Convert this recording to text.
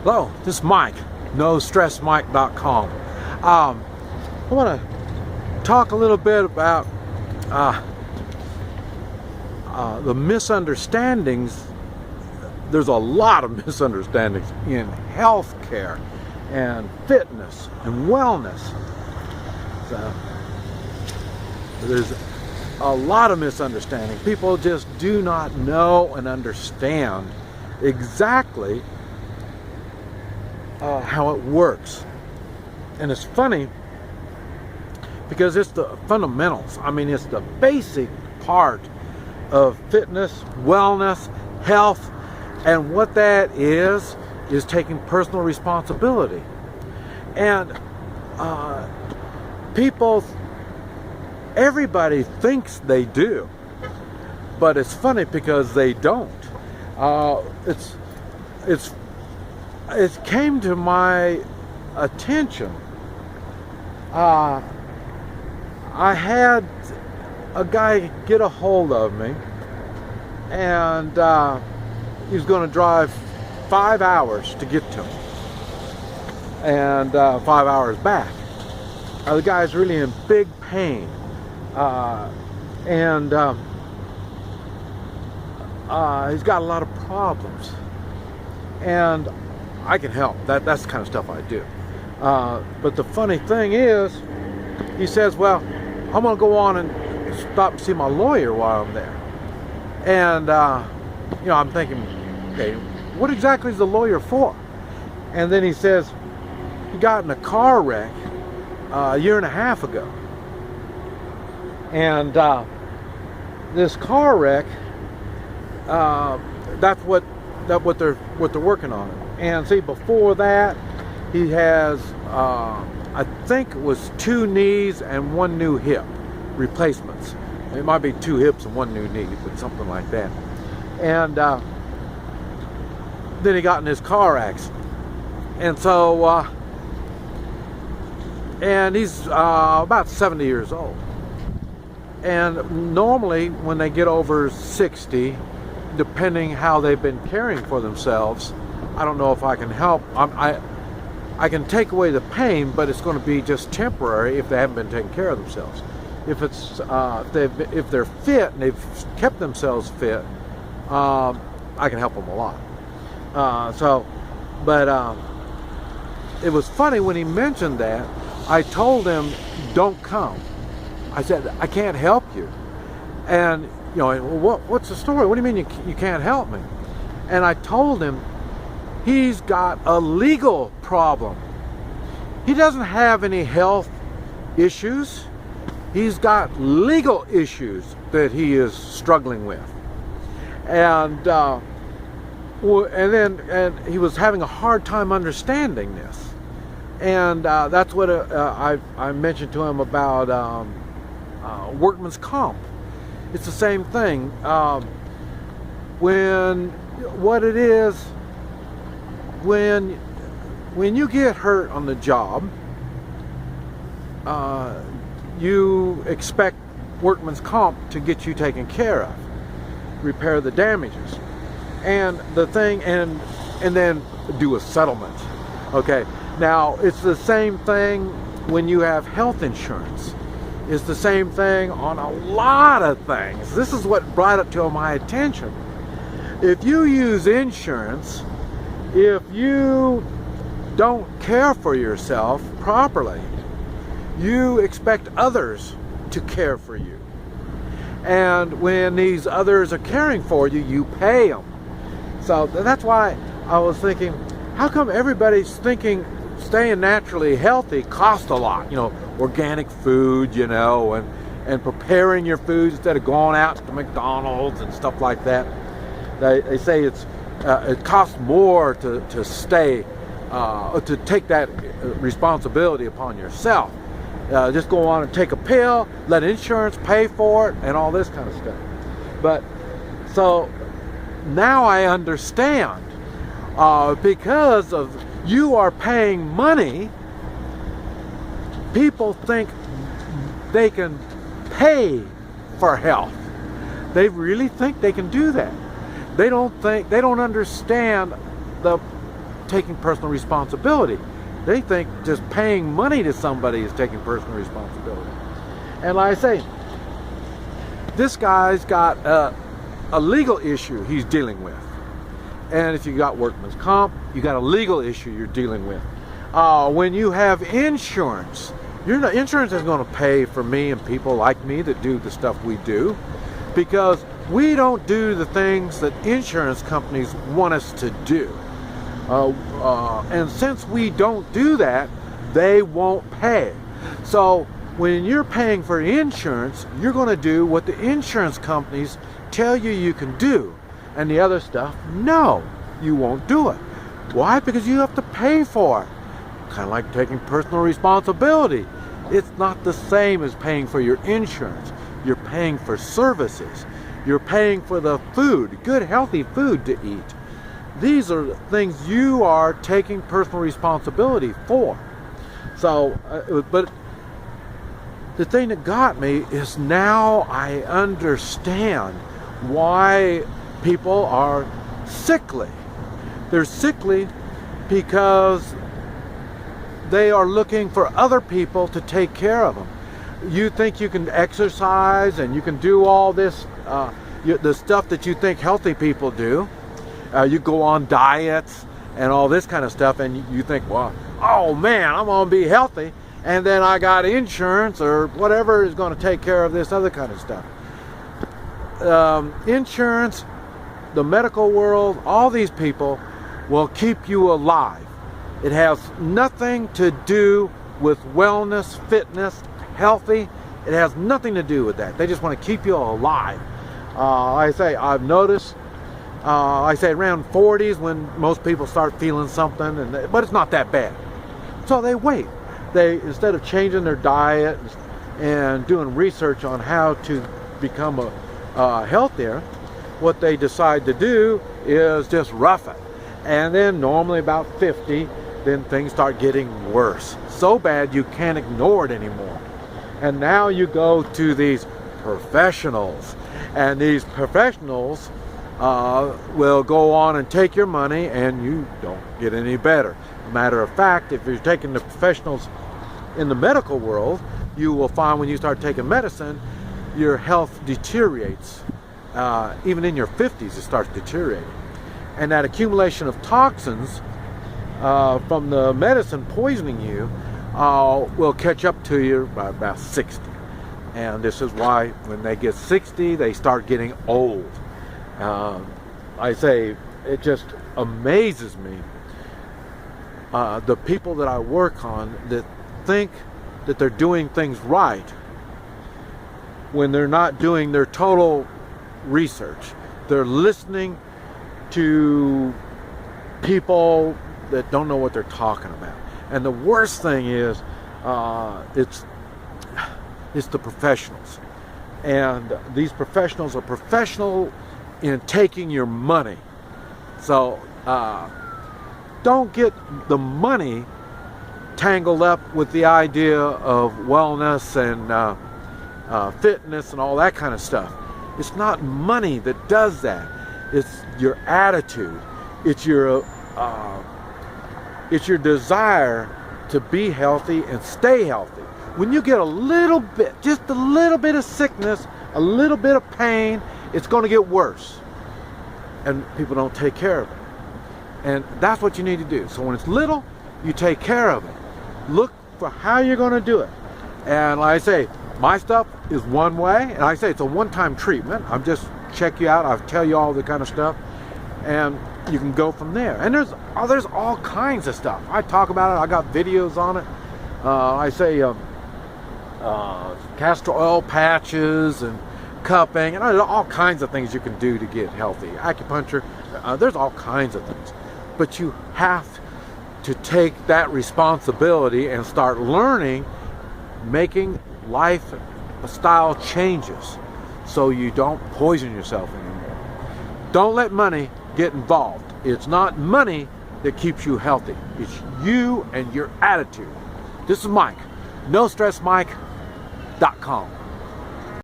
Hello, this is Mike, NoStressMike.com. I want to talk a little bit about the misunderstandings. There's a lot of misunderstandings in healthcare and fitness and wellness. So there's a lot of misunderstanding. People just do not know and understand exactly how it works. And it's funny because it's the fundamentals. I mean, it's the basic part of fitness, wellness, health, and what that is taking personal responsibility. And everybody thinks they do, but it's funny because they don't. It came to my attention. I had a guy get a hold of me, and he was going to drive 5 hours to get to me, and 5 hours back. The guy's really in big pain, and he's got a lot of problems, and I can help. That's the kind of stuff I do. But the funny thing is, he says, well, I'm going to go on and stop and see my lawyer while I'm there. And, I'm thinking, okay, what exactly is the lawyer for? And then he says, he got in a car wreck a year and a half ago. And this car wreck, that's what they're working on. And see, before that, he has, I think it was 2 knees and 1 new hip replacements. It might be 2 hips and 1 new knee, but something like that. And then he got in his car accident. And so, and he's about 70 years old. And normally, when they get over 60, depending how they've been caring for themselves, I don't know if I can help. I can take away the pain, but it's going to be just temporary if they haven't been taking care of themselves. If it's if they're fit and they've kept themselves fit, I can help them a lot. It was funny when he mentioned that. I told him, don't come. I said, I can't help you. And what's the story? What do you mean you can't help me? And I told him he's got a legal problem. He doesn't have any health issues. He's got legal issues that he is struggling with. And he was having a hard time understanding this. And that's what I mentioned to him about workman's comp. It's the same thing. When you get hurt on the job, you expect workman's comp to get you taken care of, repair the damages, and then do a settlement. Okay. Now it's the same thing when you have health insurance. It's the same thing on a lot of things. This is what brought it to my attention. If you use insurance, if you don't care for yourself properly, you expect others to care for you. And when these others are caring for you, you pay them. So that's why I was thinking, how come everybody's thinking staying naturally healthy costs a lot? Organic food, and preparing your food instead of going out to McDonald's and stuff like that. They say it costs more to stay, to take that responsibility upon yourself. Just go on and take a pill, let insurance pay for it, and all this kind of stuff. But so now I understand, because of you are paying money, people think they can pay for health. They really think they can do that. They don't understand the taking personal responsibility. They think just paying money to somebody is taking personal responsibility. And like I say, this guy's got a legal issue he's dealing with. And if you got workman's comp, you got a legal issue you're dealing with. When you have insurance, insurance is going to pay for me and people like me that do the stuff we do, because we don't do the things that insurance companies want us to do. And since we don't do that, they won't pay. So when you're paying for insurance, you're going to do what the insurance companies tell you can do. And the other stuff, no, you won't do it. Why? Because you have to pay for it. Kind of like taking personal responsibility. It's not the same as paying for your insurance. You're paying for services. You're paying for the food, good healthy food to eat. These are things you are taking personal responsibility for. So, but the thing that got me is now I understand why people are sickly. They're sickly because they are looking for other people to take care of them. You think you can exercise and you can do all this, the stuff that you think healthy people do. You go on diets and all this kind of stuff, and you think, well, oh man, I'm going to be healthy, and then I got insurance or whatever is going to take care of this other kind of stuff. Insurance, the medical world, all these people will keep you alive. It has nothing to do with wellness, fitness, healthy. It has nothing to do with that. They just want to keep you alive. Like I say, I've noticed, I say around 40s when most people start feeling something, but it's not that bad. So they wait. They, instead of changing their diet and doing research on how to become healthier, what they decide to do is just rough it. And then normally about 50, then things start getting worse. So bad you can't ignore it anymore. And now you go to these professionals, and these professionals will go on and take your money, and you don't get any better. Matter of fact, if you're taking the professionals in the medical world, you will find when you start taking medicine, your health deteriorates. Even in your 50s, it starts deteriorating. And that accumulation of toxins from the medicine poisoning you will catch up to you by about 60. And this is why when they get 60, they start getting old. I say, it just amazes me, the people that I work on that think that they're doing things right when they're not doing their total research. They're listening to people that don't know what they're talking about. And the worst thing is, it's the professionals. And these professionals are professional in taking your money. So don't get the money tangled up with the idea of wellness and fitness and all that kind of stuff. It's not money that does that. It's your attitude. It's your desire to be healthy and stay healthy. When you get a little bit, just a little bit of sickness, a little bit of pain, it's going to get worse. And people don't take care of it. And that's what you need to do. So when it's little, you take care of it. Look for how you're going to do it. And like I say, my stuff is one way. And like I say, it's a one-time treatment. I'm just check you out. I'll tell you all the kind of stuff. And you can go from there. And there's all kinds of stuff. I talk about it. I got videos on it. I say castor oil patches and cupping, and there's all kinds of things you can do to get healthy. Acupuncture, there's all kinds of things. But you have to take that responsibility and start learning, making lifestyle changes so you don't poison yourself anymore. Don't let money get involved. It's not money that keeps you healthy. It's you and your attitude. This is Mike, NoStressMike.com.